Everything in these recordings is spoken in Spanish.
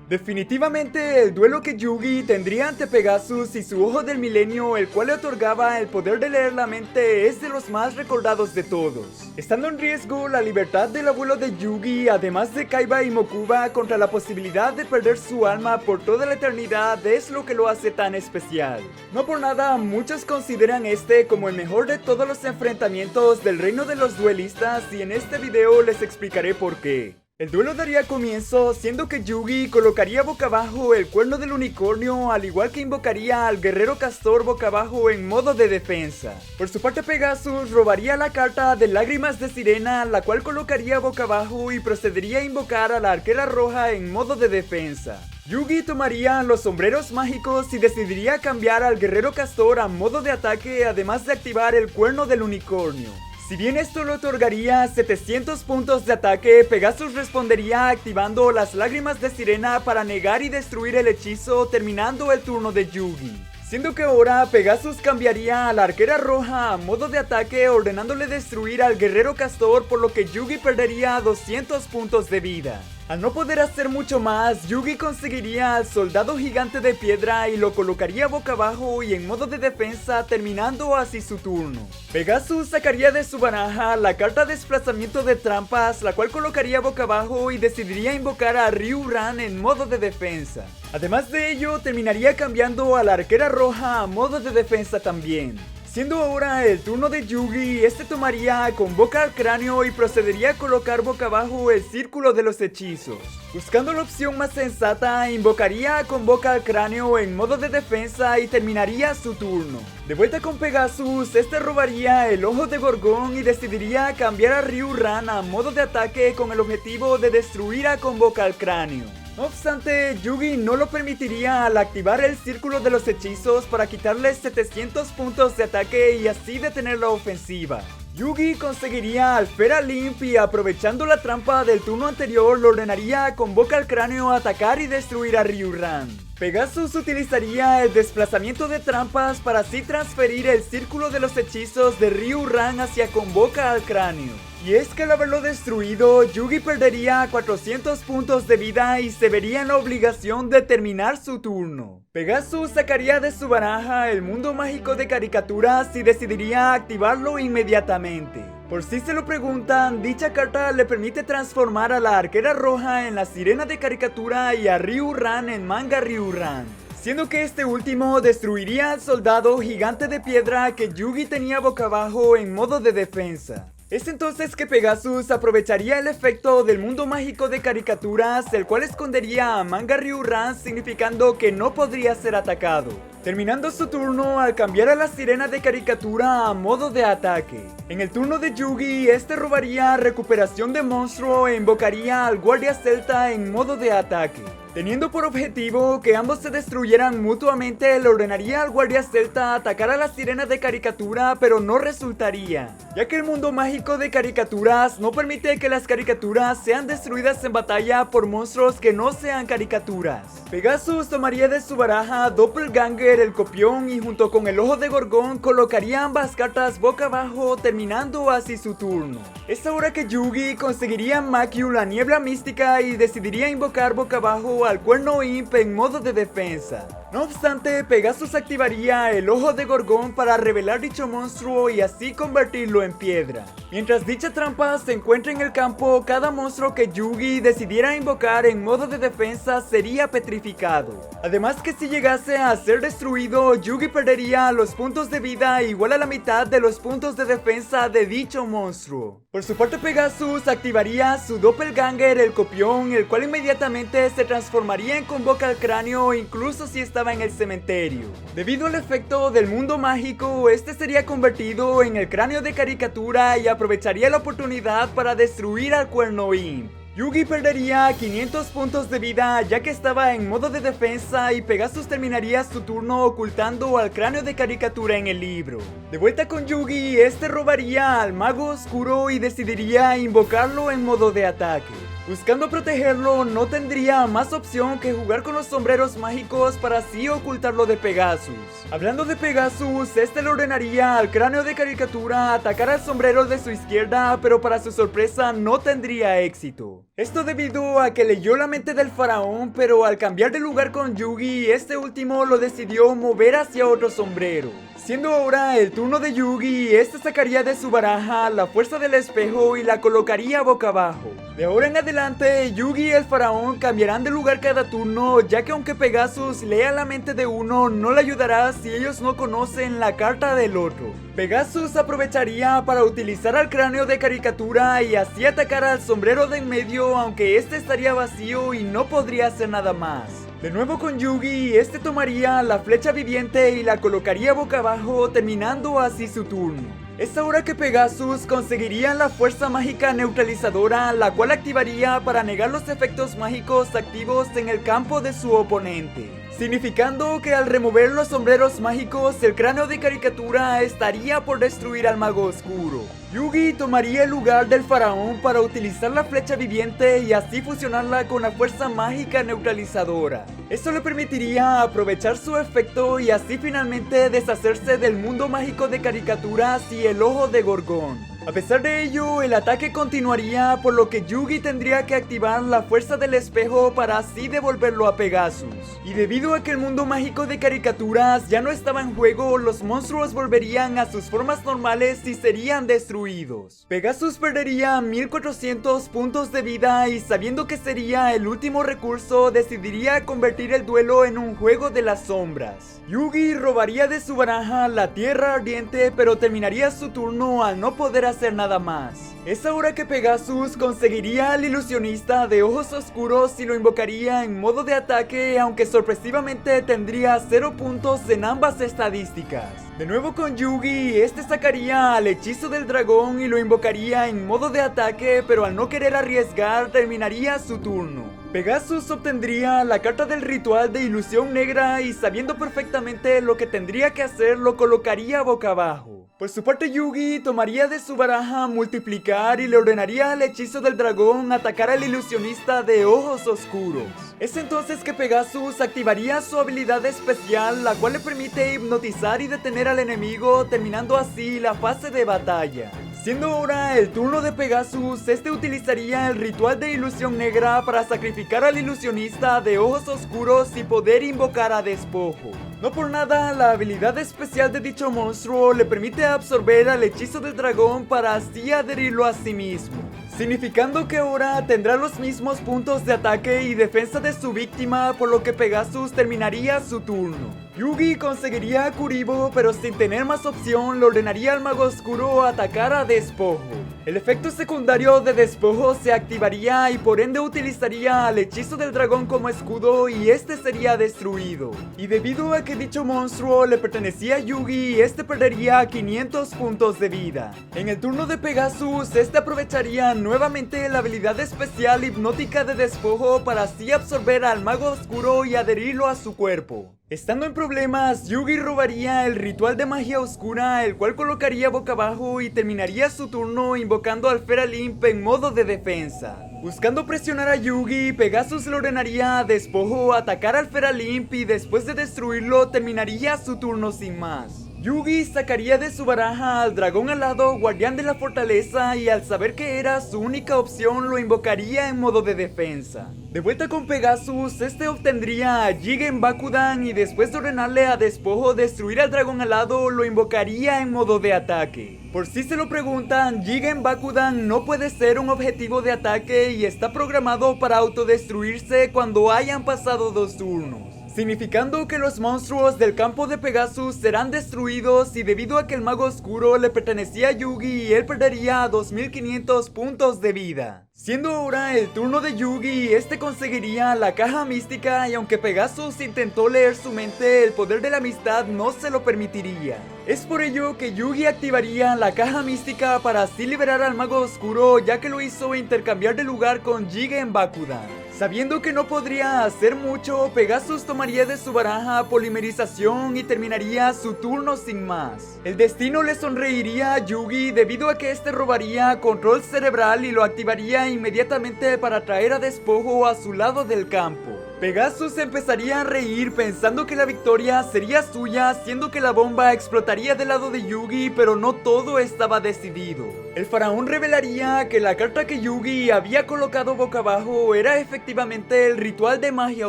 Definitivamente el duelo que Yugi tendría ante Pegasus y su Ojo del Milenio, el cual le otorgaba el poder de leer la mente, es de los más recordados de todos. Estando en riesgo la libertad del abuelo de Yugi, además de Kaiba y Mokuba, contra la posibilidad de perder su alma por toda la eternidad, es lo que lo hace tan especial. No por nada, muchos consideran este como el mejor de todos los enfrentamientos del reino de los duelistas, y en este video les explicaré por qué. El duelo daría comienzo siendo que Yugi colocaría boca abajo el cuerno del unicornio, al igual que invocaría al guerrero castor boca abajo en modo de defensa. Por su parte, Pegasus robaría la carta de lágrimas de sirena, la cual colocaría boca abajo y procedería a invocar a la arquera roja en modo de defensa. Yugi tomaría los sombreros mágicos y decidiría cambiar al guerrero castor a modo de ataque, además de activar el cuerno del unicornio. Si bien esto le otorgaría 700 puntos de ataque, Pegasus respondería activando las lágrimas de sirena para negar y destruir el hechizo, terminando el turno de Yugi. Siendo que ahora Pegasus cambiaría a la arquera roja a modo de ataque, ordenándole destruir al guerrero castor, por lo que Yugi perdería 200 puntos de vida. Al no poder hacer mucho más, Yugi conseguiría al soldado gigante de piedra y lo colocaría boca abajo y en modo de defensa, terminando así su turno. Pegasus sacaría de su baraja la carta desplazamiento de trampas, la cual colocaría boca abajo y decidiría invocar a Ryuran en modo de defensa. Además de ello, terminaría cambiando a la arquera roja a modo de defensa también. Siendo ahora el turno de Yugi, este tomaría Convoca al Cráneo y procedería a colocar boca abajo el círculo de los hechizos. Buscando la opción más sensata, invocaría a Convoca al Cráneo en modo de defensa y terminaría su turno. De vuelta con Pegasus, este robaría el Ojo de Gorgón y decidiría cambiar a Ryuran a modo de ataque con el objetivo de destruir a Convoca al Cráneo. No obstante, Yugi no lo permitiría al activar el círculo de los hechizos para quitarle 700 puntos de ataque y así detener la ofensiva. Yugi conseguiría al Fera Limp y aprovechando la trampa del turno anterior lo ordenaría a Convoca al Cráneo a atacar y destruir a Ryuran. Pegasus utilizaría el desplazamiento de trampas para así transferir el círculo de los hechizos de Ryuran hacia Convoca al Cráneo. Y es que al haberlo destruido, Yugi perdería 400 puntos de vida y se vería en la obligación de terminar su turno. Pegasus sacaría de su baraja el mundo mágico de caricaturas y decidiría activarlo inmediatamente. Por si se lo preguntan, dicha carta le permite transformar a la arquera roja en la sirena de caricatura y a Ryuran en manga Ryuran, siendo que este último destruiría al soldado gigante de piedra que Yugi tenía boca abajo en modo de defensa. Es entonces que Pegasus aprovecharía el efecto del mundo mágico de caricaturas, el cual escondería a manga Ryuran, significando que no podría ser atacado, terminando su turno al cambiar a la sirena de caricatura a modo de ataque. En el turno de Yugi, este robaría recuperación de monstruo e invocaría al guardia celta en modo de ataque. Teniendo por objetivo que ambos se destruyeran mutuamente, le ordenaría al guardia celta atacar a la sirena de caricatura, pero no resultaría, ya que el mundo mágico de caricaturas no permite que las caricaturas sean destruidas en batalla por monstruos que no sean caricaturas. Pegasus tomaría de su baraja Doppelganger el copión y junto con el Ojo de Gorgón colocaría ambas cartas boca abajo, terminando así su turno. Es ahora que Yugi conseguiría Makyu la niebla mística y decidiría invocar boca abajo al cuerno Imp en modo de defensa. No obstante, Pegasus activaría el Ojo de Gorgón para revelar dicho monstruo y así convertirlo en piedra. Mientras dicha trampa se encuentre en el campo, cada monstruo que Yugi decidiera invocar en modo de defensa sería petrificado. Además que si llegase a ser destruido, Yugi perdería los puntos de vida igual a la mitad de los puntos de defensa de dicho monstruo. Por su parte, Pegasus activaría su Doppelganger el copión, el cual inmediatamente se transformaría en Convoca al Cráneo incluso si estaba en el cementerio. Debido al efecto del mundo mágico, este sería convertido en el cráneo de caricatura y aprovecharía la oportunidad para destruir al cuerno Imp. Yugi perdería 500 puntos de vida ya que estaba en modo de defensa y Pegasus terminaría su turno ocultando al cráneo de caricatura en el libro. De vuelta con Yugi, este robaría al mago oscuro y decidiría invocarlo en modo de ataque. Buscando protegerlo, no tendría más opción que jugar con los sombreros mágicos para así ocultarlo de Pegasus. Hablando de Pegasus, este le ordenaría al cráneo de caricatura atacar al sombrero de su izquierda, pero para su sorpresa no tendría éxito. Esto debido a que leyó la mente del faraón, pero al cambiar de lugar con Yugi, este último lo decidió mover hacia otro sombrero. Siendo ahora el turno de Yugi, este sacaría de su baraja la fuerza del espejo y la colocaría boca abajo. De ahora en adelante, Yugi y el faraón cambiarán de lugar cada turno, ya que aunque Pegasus lea la mente de uno, no le ayudará si ellos no conocen la carta del otro. Pegasus aprovecharía para utilizar al cráneo de caricatura y así atacar al sombrero de en medio, aunque este estaría vacío y no podría hacer nada más. De nuevo con Yugi, este tomaría la flecha viviente y la colocaría boca abajo, terminando así su turno. Es ahora que Pegasus conseguiría la fuerza mágica neutralizadora, la cual activaría para negar los efectos mágicos activos en el campo de su oponente, significando que al remover los sombreros mágicos, el cráneo de caricatura estaría por destruir al mago oscuro. Yugi tomaría el lugar del faraón para utilizar la flecha viviente y así fusionarla con la fuerza mágica neutralizadora. Esto le permitiría aprovechar su efecto y así finalmente deshacerse del mundo mágico de caricaturas y el ojo de Gorgón. A pesar de ello, el ataque continuaría, por lo que Yugi tendría que activar la fuerza del espejo para así devolverlo a Pegasus. Y debido a que el mundo mágico de caricaturas ya no estaba en juego, los monstruos volverían a sus formas normales y serían destruidos. Pegasus perdería 1400 puntos de vida y sabiendo que sería el último recurso, decidiría convertir el duelo en un juego de las sombras. Yugi robaría de su baraja la tierra ardiente, pero terminaría su turno al no poder hacer nada más. Es ahora que Pegasus conseguiría al ilusionista de ojos oscuros y lo invocaría en modo de ataque, aunque sorpresivamente tendría 0 puntos en ambas estadísticas. De nuevo con Yugi, este sacaría al hechizo del dragón y lo invocaría en modo de ataque, pero al no querer arriesgar terminaría su turno. Pegasus obtendría la carta del ritual de ilusión negra y sabiendo perfectamente lo que tendría que hacer, lo colocaría boca abajo. Por su parte, Yugi tomaría de su baraja multiplicar y le ordenaría al hechizo del dragón atacar al ilusionista de ojos oscuros. Es entonces que Pegasus activaría su habilidad especial, la cual le permite hipnotizar y detener al enemigo, terminando así la fase de batalla. Siendo ahora el turno de Pegasus, este utilizaría el ritual de ilusión negra para sacrificar al ilusionista de ojos oscuros y poder invocar a Despojo. No por nada, la habilidad especial de dicho monstruo le permite absorber al hechizo del dragón para así adherirlo a sí mismo, significando que ahora tendrá los mismos puntos de ataque y defensa de su víctima, por lo que Pegasus terminaría su turno. Yugi conseguiría a Kuribo, pero sin tener más opción, le ordenaría al mago oscuro atacar a Despojo. El efecto secundario de Despojo se activaría y por ende utilizaría al hechizo del dragón como escudo y este sería destruido. Y debido a que dicho monstruo le pertenecía a Yugi, este perdería 500 puntos de vida. En el turno de Pegasus, este aprovecharía nuevamente la habilidad especial hipnótica de Despojo para así absorber al mago oscuro y adherirlo a su cuerpo. Estando en problemas, Yugi robaría el ritual de magia oscura, el cual colocaría boca abajo y terminaría su turno invocando al Feralimp en modo de defensa. Buscando presionar a Yugi, Pegasus le ordenaría a Despojo atacar al Feralimp y después de destruirlo terminaría su turno sin más. Yugi sacaría de su baraja al dragón alado, guardián de la fortaleza, y al saber que era su única opción lo invocaría en modo de defensa. De vuelta con Pegasus, este obtendría a Jigen Bakudan y después de ordenarle a Despojo destruir al dragón alado, lo invocaría en modo de ataque. Por si se lo preguntan, Jigen Bakudan no puede ser un objetivo de ataque y está programado para autodestruirse cuando hayan pasado 2 turnos, significando que los monstruos del campo de Pegasus serán destruidos y debido a que el mago oscuro le pertenecía a Yugi y él perdería 2500 puntos de vida. Siendo ahora el turno de Yugi, este conseguiría la caja mística y aunque Pegasus intentó leer su mente, el poder de la amistad no se lo permitiría. Es por ello que Yugi activaría la caja mística para así liberar al mago oscuro, ya que lo hizo intercambiar de lugar con Jigen Bakudan. Sabiendo que no podría hacer mucho, Pegasus tomaría de su baraja polimerización y terminaría su turno sin más. El destino le sonreiría a Yugi debido a que este robaría control cerebral y lo activaría inmediatamente para traer a Despojo a su lado del campo. Pegasus empezaría a reír pensando que la victoria sería suya, siendo que la bomba explotaría del lado de Yugi, pero no todo estaba decidido. El faraón revelaría que la carta que Yugi había colocado boca abajo era efectivamente el ritual de magia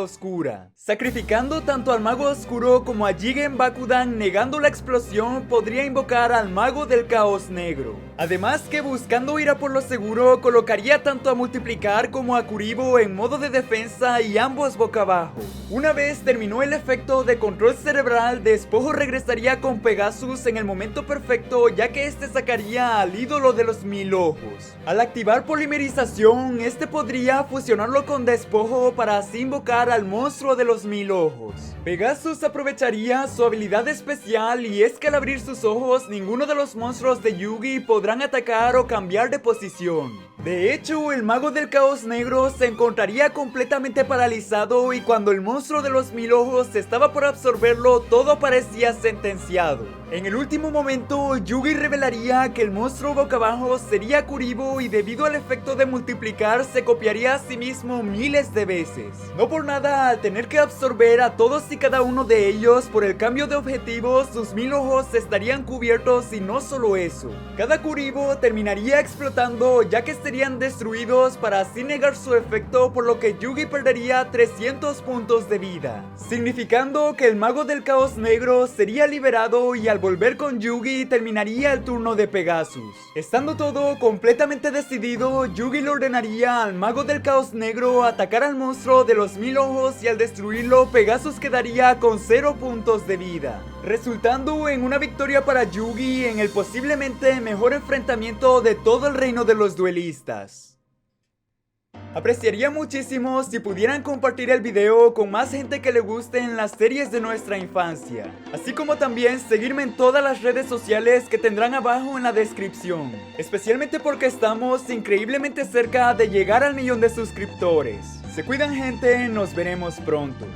oscura. Sacrificando tanto al mago oscuro como a Jigen Bakudan, negando la explosión, podría invocar al mago del caos negro. Además que buscando ir a por lo seguro, colocaría tanto a Multiplicar como a Kuribo en modo de defensa y ambos boca abajo. Una vez terminó el efecto de control cerebral, Despojo regresaría con Pegasus en el momento perfecto, ya que este sacaría al ídolo de los 1000 ojos. Al activar polimerización, este podría fusionarlo con Despojo para así invocar al monstruo de los 1000 ojos. Pegasus aprovecharía su habilidad especial, y es que al abrir sus ojos, ninguno de los monstruos de Yugi podrán atacar o cambiar de posición. De hecho, el mago del caos negro se encontraría completamente paralizado, y cuando el monstruo de los 1000 ojos estaba por absorberlo, todo parecía sentenciado. En el último momento, Yugi revelaría que el monstruo boca abajo sería Kuribo, y debido al efecto de multiplicar se copiaría a sí mismo miles de veces. No por nada, al tener que absorber a todos y cada uno de ellos por el cambio de objetivos, sus 1000 ojos estarían cubiertos, y no solo eso. Cada Kuribo terminaría explotando, ya que serían destruidos para así negar su efecto, por lo que Yugi perdería 300 puntos de vida, significando que el mago del caos negro sería liberado, y al volver con Yugi terminaría el turno de Pegasus. Estando todo completamente decidido, Yugi le ordenaría al mago del caos negro atacar al monstruo de los 1000 ojos, y al destruirlo Pegasus quedaría con 0 puntos de vida, resultando en una victoria para Yugi en el posiblemente mejor enfrentamiento de todo el reino de los duelistas. Apreciaría muchísimo si pudieran compartir el video con más gente que le gusten las series de nuestra infancia, así como también seguirme en todas las redes sociales que tendrán abajo en la descripción, especialmente porque estamos increíblemente cerca de llegar al 1.000.000 de suscriptores. Se cuidan, gente, nos veremos pronto.